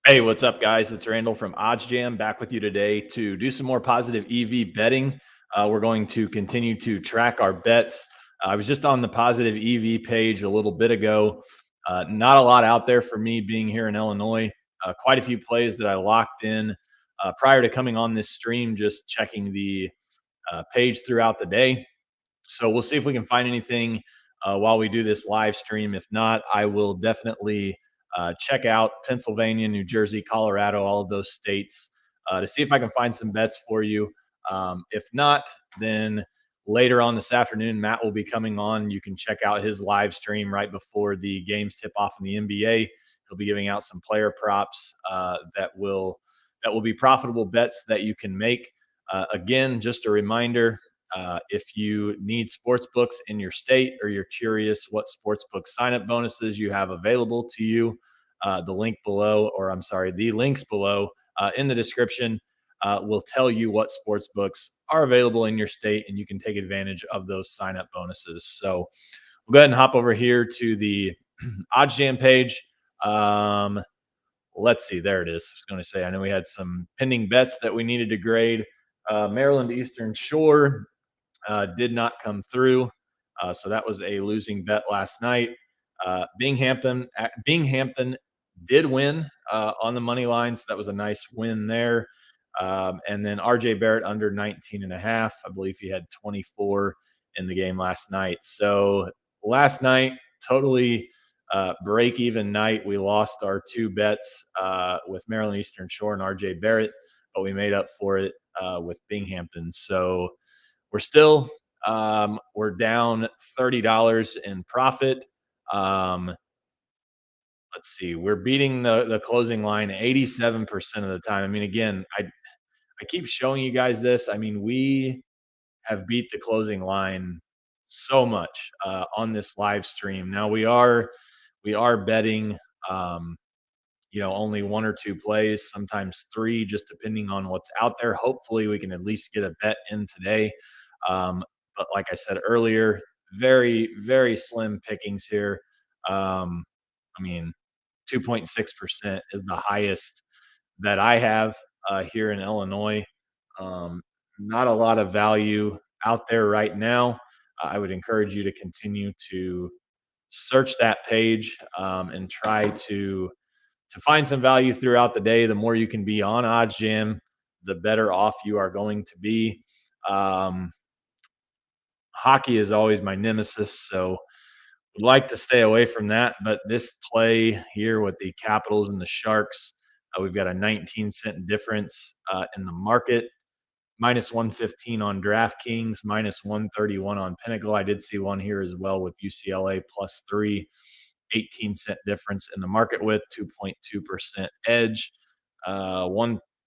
Hey, what's up, guys? It's Randall from OddsJam back with you today to do some more positive EV betting. We're going to continue to track our bets. I was just on the positive EV page a little bit ago. Not a lot out there for me being here in Illinois. Quite a few plays that I locked in prior to coming on this stream, just checking the page throughout the day. So we'll see if we can find anything while we do this live stream. If not, I will definitely check out Pennsylvania, New Jersey, Colorado, all of those states to see if I can find some bets for you. If not, then later on this afternoon, Matt will be coming on. You can check out his live stream right before the games tip off in the NBA. He'll be giving out some player props that will be profitable bets that you can make. Again, just a reminder, if you need sports books in your state or you're curious what sports book sign-up bonuses you have available to you, the links below in the description will tell you what sports books are available in your state, and you can take advantage of those sign-up bonuses. So we'll go ahead and hop over here to the OddsJam page. Let's see. There it is. I was going to say, I know we had some pending bets that we needed to grade. Maryland Eastern Shore did not come through. So that was a losing bet last night. Binghamton did win on the money line. So that was a nice win there. And then RJ Barrett under 19.5. I believe he had 24 in the game last night. So last night, totally break even night. We lost our two bets with Maryland Eastern Shore and RJ Barrett, but we made up for it with Binghamton. So we're still we're down $30 in profit. Let's see, we're beating the closing line 87% of the time. I mean, again, I keep showing you guys this. I mean, we have beat the closing line so much on this live stream. Now we are betting only one or two plays, sometimes three, just depending on what's out there. Hopefully we can at least get a bet in today. But like I said earlier, very, very slim pickings here. I mean, 2.6% is the highest that I have here in Illinois. Not a lot of value out there right now. I would encourage you to continue to search that page and try to find some value throughout the day. The more you can be on OddsJam, the better off you are going to be. Hockey is always my nemesis, so would like to stay away from that. But this play here with the Capitals and the Sharks, we've got a 19-cent difference in the market. Minus 115 on DraftKings, minus 131 on Pinnacle. I did see one here as well with UCLA plus 3, 18-cent difference in the market with 2.2% edge.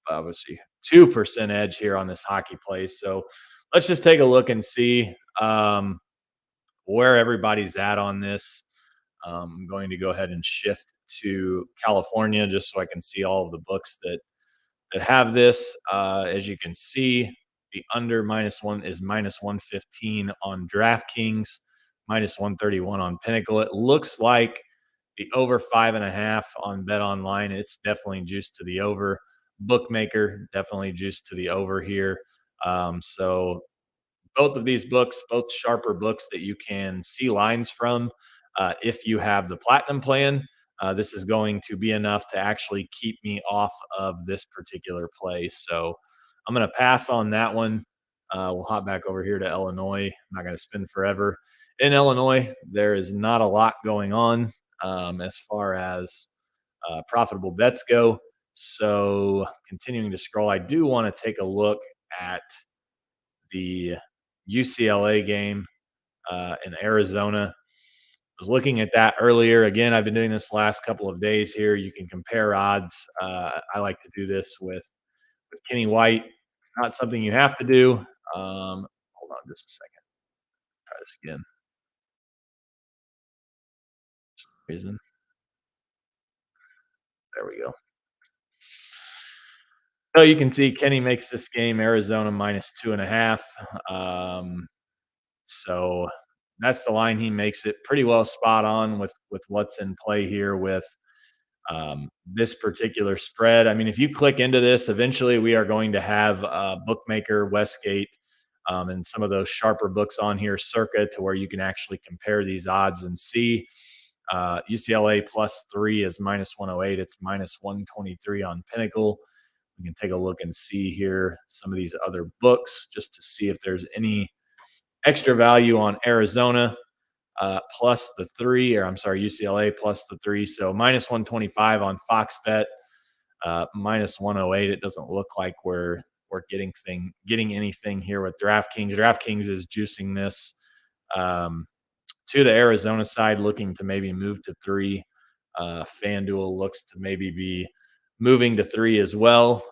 Obviously 2% edge here on this hockey play. So let's just take a look and see where everybody's at on this. I'm going to go ahead and shift to California just so I can see all of the books that have this. As you can see, the under -1 is minus 115 on DraftKings, minus 131 on Pinnacle. It looks like the over 5.5 on Bet Online. It's definitely juiced to the over. Bookmaker definitely juiced to the over here. So both of these books, both sharper books that you can see lines from. If you have the Platinum plan, this is going to be enough to actually keep me off of this particular play. So I'm going to pass on that one. We'll hop back over here to Illinois. I'm not going to spend forever. In Illinois, there is not a lot going on as far as profitable bets go. So continuing to scroll, I do want to take a look at the UCLA game in Arizona. Was looking at that earlier. Again, I've been doing this last couple of days here. You can compare odds. I like to do this with Kenny White. Not something you have to do. Hold on just a second. Try this again. Reason. There we go. So you can see Kenny makes this game Arizona minus 2.5. So that's the line he makes it pretty well spot on with what's in play here with this particular spread. I mean, if you click into this, eventually we are going to have Bookmaker, Westgate, and some of those sharper books on here, circa, to where you can actually compare these odds and see. UCLA +3 is minus 108. It's minus 123 on Pinnacle. We can take a look and see here some of these other books just to see if there's any extra value on Arizona plus the 3, or I'm sorry, UCLA plus the 3. So minus 125 on Fox Bet, minus 108. It doesn't look like we're getting anything here with DraftKings. DraftKings is juicing this to the Arizona side, looking to maybe move to 3. FanDuel looks to maybe be moving to 3 as well.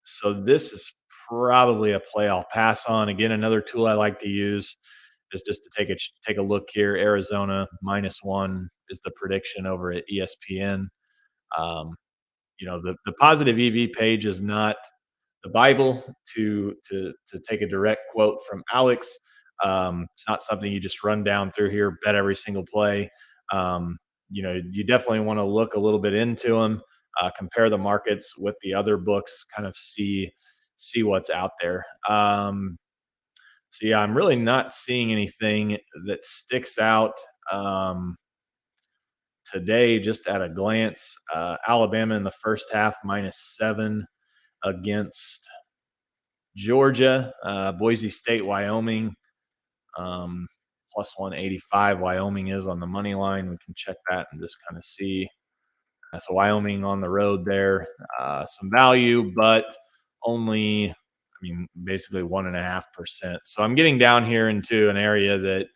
So this is probably a play I'll pass on. Again, another tool I like to use is just to take a look here. Arizona -1 is the prediction over at ESPN. Um, the positive EV page is not the Bible to take a direct quote from Alex. It's not something you just run down through here, bet every single play. You definitely want to look a little bit into them, compare the markets with the other books, kind of see what's out there. So yeah, I'm really not seeing anything that sticks out today. Just at a glance, Alabama in the first half -7 against Georgia, Boise State, Wyoming, +185. Wyoming is on the money line. We can check that and just kind of see. So Wyoming on the road there, some value, but only, basically 1.5%. So I'm getting down here into an area that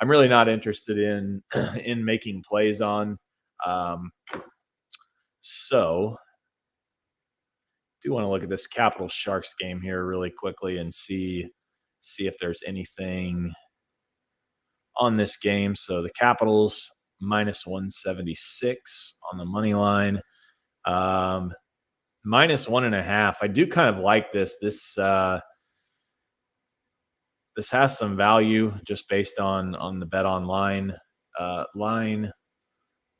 I'm really not interested in in making plays on. Um, so do want to look at this Capital Sharks game here really quickly and see if there's anything on this game. So the Capitals -176 on the money line, -1.5. I do kind of like this. This has some value just based on the Bet Online line.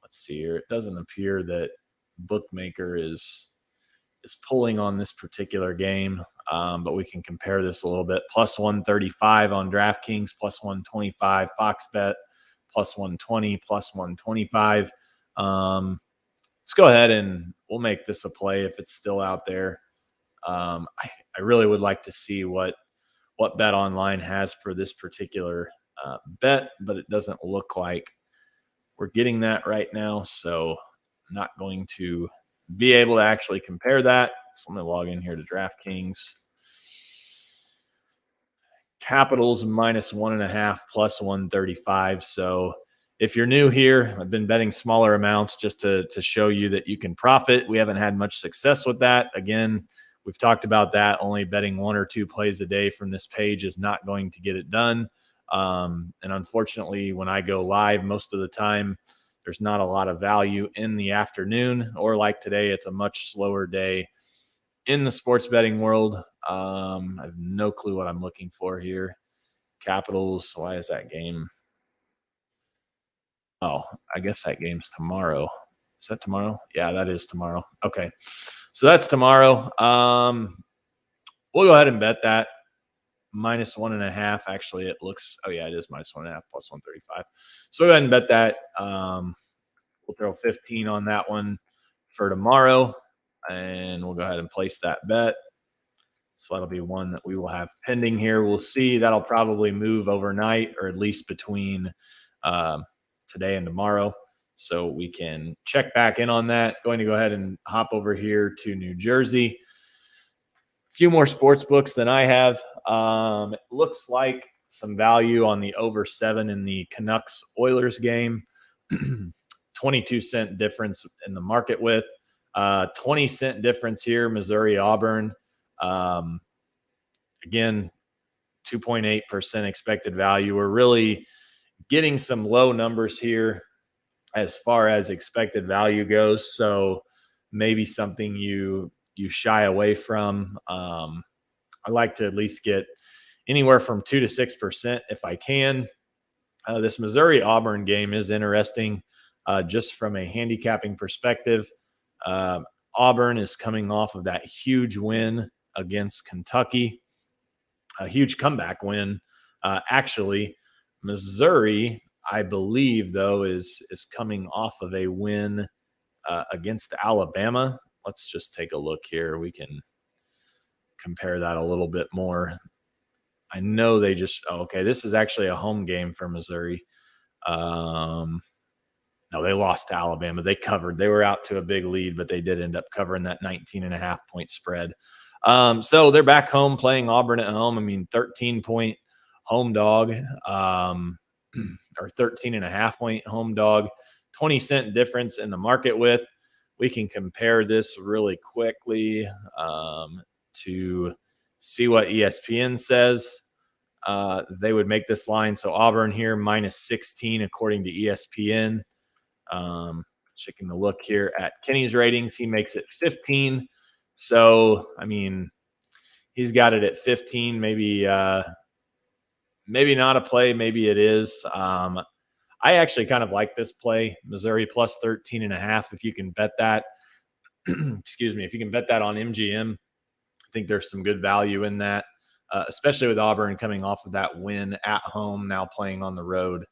Let's see here. It doesn't appear that Bookmaker is pulling on this particular game, but we can compare this a little bit. +135 on DraftKings, +125 Fox Bet, +120, +125. Let's go ahead and we'll make this a play if it's still out there. I really would like to see what Bet Online has for this particular bet, but it doesn't look like we're getting that right now. So I'm not going to be able to actually compare that. So let me log in here to DraftKings. Capitals -1.5 +135. So if you're new here, I've been betting smaller amounts just to show you that you can profit. We haven't had much success with that. Again, we've talked about that. Only betting 1 or 2 plays a day from this page is not going to get it done. And unfortunately, when I go live, most of the time, there's not a lot of value in the afternoon, or like today, it's a much slower day in the sports betting world. I have no clue what I'm looking for here. Capitals, why is that game? Oh, I guess that game's tomorrow. Is that tomorrow? Yeah, that is tomorrow. Okay. So that's tomorrow. We'll go ahead and bet that. -1.5. Actually, it looks, oh yeah, it is -1.5 +135. So we'll go ahead and bet that. We'll throw 15 on that one for tomorrow, and we'll go ahead and place that bet. So that'll be one that we will have pending here. We'll see. That'll probably move overnight, or at least between today and tomorrow. So we can check back in on that. Going to go ahead and hop over here to New Jersey. A few more sports books than I have. It looks like some value on the over 7 in the Canucks Oilers game. 22-cent difference in the market with 20-cent difference here, Missouri Auburn. Um, again, 2.8% expected value. We're really getting some low numbers here as far as expected value goes. So maybe something you shy away from. I like to at least get anywhere from 2 to 6% if I can. This Missouri Auburn game is interesting, just from a handicapping perspective. Uh, Auburn is coming off of that huge win against Kentucky, a huge comeback win. Actually, Missouri, I believe, though, is coming off of a win against Alabama. Let's just take a look here. We can compare that a little bit more. I know they just okay. This is actually a home game for Missouri. Um, no, they lost to Alabama. They covered. They were out to a big lead, but they did end up covering that 19.5-point spread. So they're back home playing Auburn at home. I mean, 13-point home dog, or 13.5-point home dog, 20-cent difference in the market with. We can compare this really quickly to see what ESPN says. They would make this line. So Auburn here -16 according to ESPN. Checking the look here at Kenny's ratings, he makes it 15. So I mean, he's got it at 15. Maybe not a play. Maybe it is. I actually kind of like this play, Missouri plus 13.5. If you can bet that, excuse me, if you can bet that on MGM, I think there's some good value in that, especially with Auburn coming off of that win at home, now playing on the road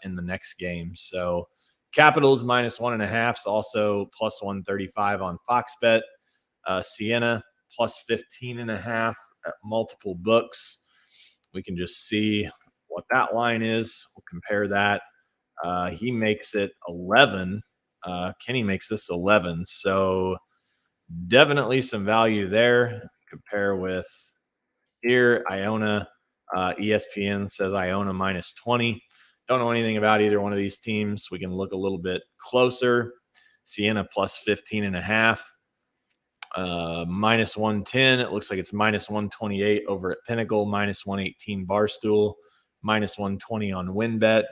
in the next game. So Capitals -1.5 is also plus 135 on Fox Bet. Siena plus 15.5 at multiple books. We can just see what that line is. We'll compare that. He makes it 11. Kenny makes this 11. So definitely some value there. Compare with here, Iona. ESPN says Iona -20. Don't know anything about either one of these teams. We can look a little bit closer. Siena plus 15.5. -110. It looks like it's -128 over at Pinnacle, -118 Barstool, -120 on WinBet,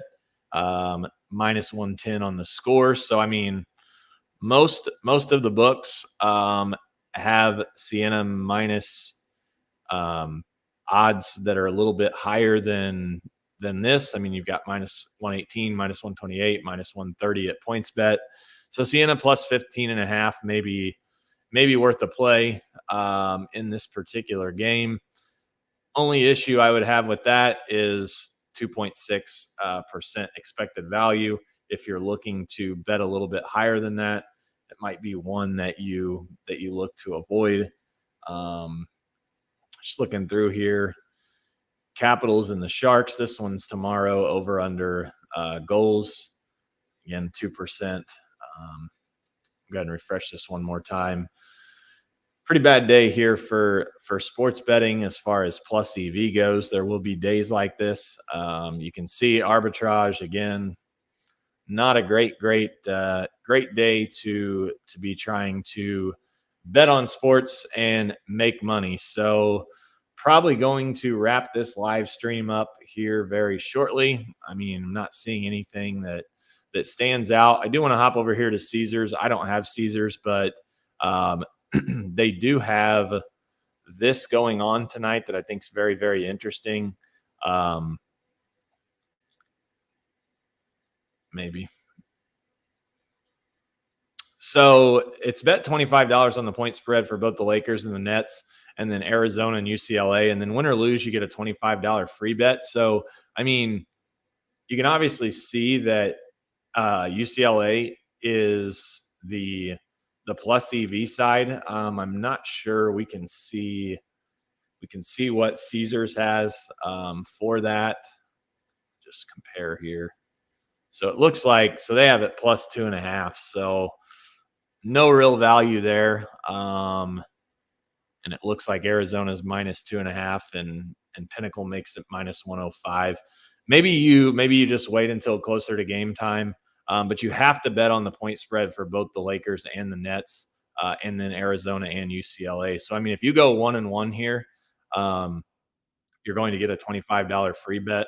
-110 on the score. So I mean, most of the books have Siena minus odds that are a little bit higher than this. I mean, you've got -118, -128, -130 at PointsBet. So Siena plus 15.5, maybe worth the play in this particular game. Only issue I would have with that is 2.6% expected value. If you're looking to bet a little bit higher than that, it might be one that you look to avoid. Just looking through here, Capitals and the Sharks. This one's tomorrow. Over under goals. Again, 2%. Go ahead and refresh this one more time. Pretty bad day here for sports betting as far as plus EV goes. There will be days like this. You can see arbitrage again. Not a great day to be trying to bet on sports and make money. So probably going to wrap this live stream up here very shortly. I mean, I'm not seeing anything that stands out. I do want to hop over here to Caesars. I don't have Caesars, but they do have this going on tonight that I think is very, very interesting. Maybe. So it's bet $25 on the point spread for both the Lakers and the Nets, and then Arizona and UCLA. And then win or lose, you get a $25 free bet. So, I mean, you can obviously see that UCLA is the plus EV side. I'm not sure we can see what Caesars has for that. Just compare here. So it looks like they have it plus 2.5. So no real value there. And it looks like Arizona's minus 2.5 and Pinnacle makes it minus 105. Maybe you just wait until closer to game time. But you have to bet on the point spread for both the Lakers and the Nets and then Arizona and UCLA. So, I mean, if you go 1-1 here, you're going to get a $25 free bet,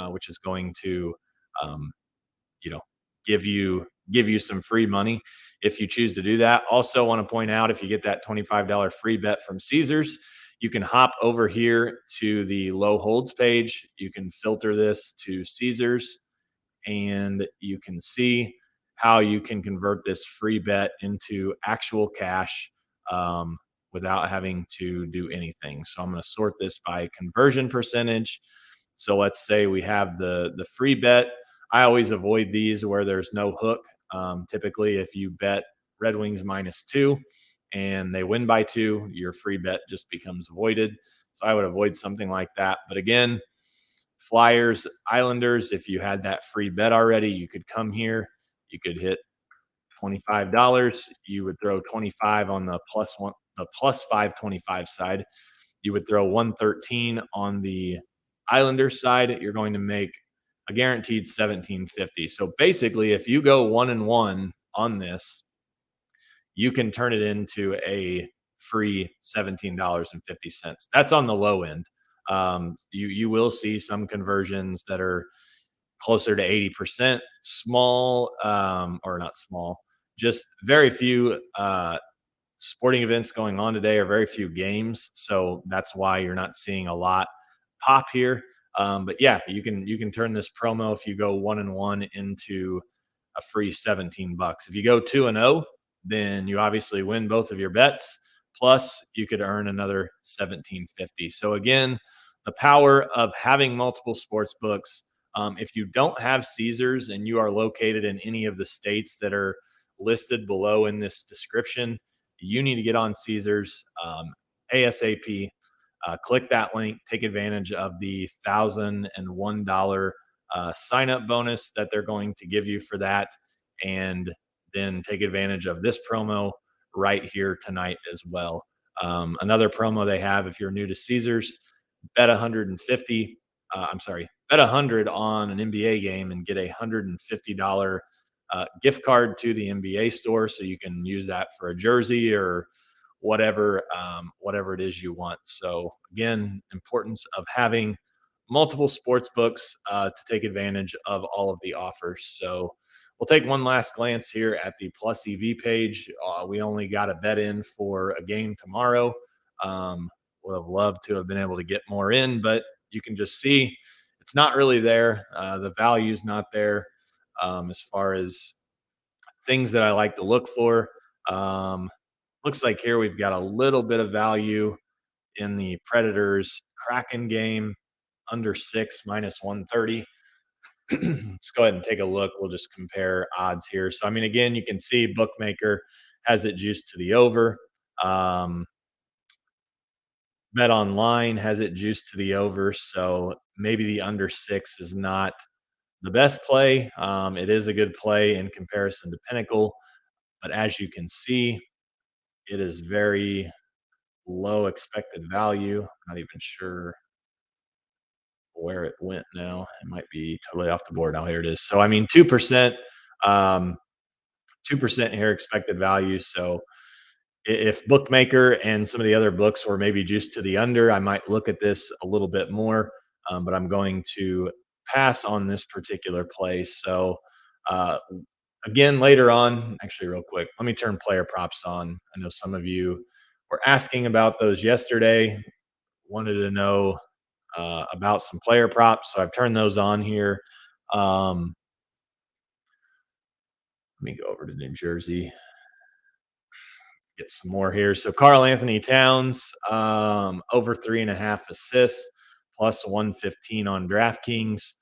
which is going to, um, you know, give you some free money if you choose to do that. Also, want to point out, if you get that $25 free bet from Caesars, you can hop over here to the low holds page. You can filter this to Caesars, and you can see how you can convert this free bet into actual cash, um, without having to do anything. So I'm going to sort this by conversion percentage. So let's say we have the free bet. I always avoid these where there's no hook. Typically, if you bet Red Wings -2 and they win by 2, your free bet just becomes voided. So I would avoid something like that. But again, Flyers, Islanders, if you had that free bet already, you could come here. You could hit $25. You would throw 25 on the plus 525 side. You would throw 113 on the Islanders side. You're going to make a guaranteed 1750. So basically, if you go 1-1 on this, you can turn it into a free $17.50. That's on the low end. You will see some conversions that are closer to 80%. Small, or not small, just very few sporting events going on today, or very few games. So that's why you're not seeing a lot pop here. But yeah, you can turn this promo, if you go 1-1, into a free 17 bucks. If you go 2-0, then you obviously win both of your bets. Plus, you could earn another 1750. So again, the power of having multiple sports books. If you don't have Caesars and you are located in any of the states that are listed below in this description, you need to get on Caesars ASAP. Click that link, take advantage of the $1,001 sign up bonus that they're going to give you for that. And then take advantage of this promo right here tonight as well. Another promo they have, if you're new to Caesars, bet 150. Bet 100 on an NBA game and get a $150 gift card to the NBA store, so you can use that for a jersey or whatever it is you want. So again, importance of having multiple sports books to take advantage of all of the offers. So we'll take one last glance here at the Plus EV page. We only got a bet in for a game tomorrow. Would have loved to have been able to get more in, but you can just see it's not really there. The value's not there, as far as things that I like to look for. Looks like here we've got a little bit of value in the Predators Kraken game, under 6 -130. Let's go ahead and take a look. We'll just compare odds here. So, I mean, again, you can see Bookmaker has it juiced to the over. Bet Online has it juiced to the over. So maybe the under 6 is not the best play. It is a good play in comparison to Pinnacle, but as you can see, it is very low expected value. Not even sure where it went now. It might be totally off the board. Now here it is. So I mean, 2%, 2% here expected value. So if Bookmaker and some of the other books were maybe juiced to the under, I might look at this a little bit more. But I'm going to pass on this particular play. So uh, again, later on, actually, real quick, let me turn player props on. I know some of you were asking about those yesterday, wanted to know about some player props. So I've turned those on here. Let me go over to New Jersey, get some more here. So Karl Anthony Towns, over 3.5 assists, plus 115 on DraftKings.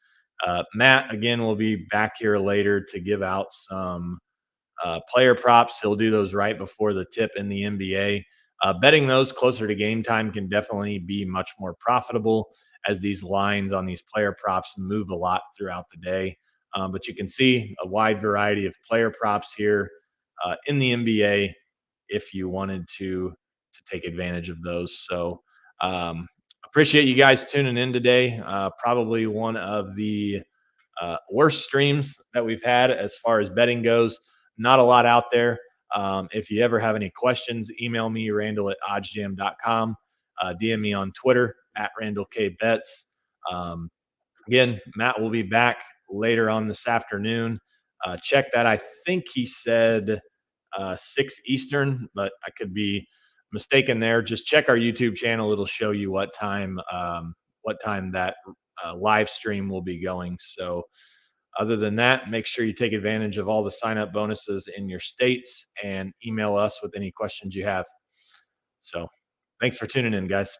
Matt, again, will be back here later to give out some player props. He'll do those right before the tip in the NBA. Betting those closer to game time can definitely be much more profitable, as these lines on these player props move a lot throughout the day. But you can see a wide variety of player props here in the NBA if you wanted to take advantage of those. So appreciate you guys tuning in today. Probably one of the worst streams that we've had as far as betting goes. Not a lot out there. If you ever have any questions, email me, Randall at oddsjam.com. DM me on Twitter at Randall K Betts. Again, Matt will be back later on this afternoon. Check that. I think he said 6 Eastern, but I could be mistaken there. Just check our YouTube channel. It'll show you what time that live stream will be going. So other than that, make sure you take advantage of all the sign up bonuses in your states and email us with any questions you have. So thanks for tuning in, guys.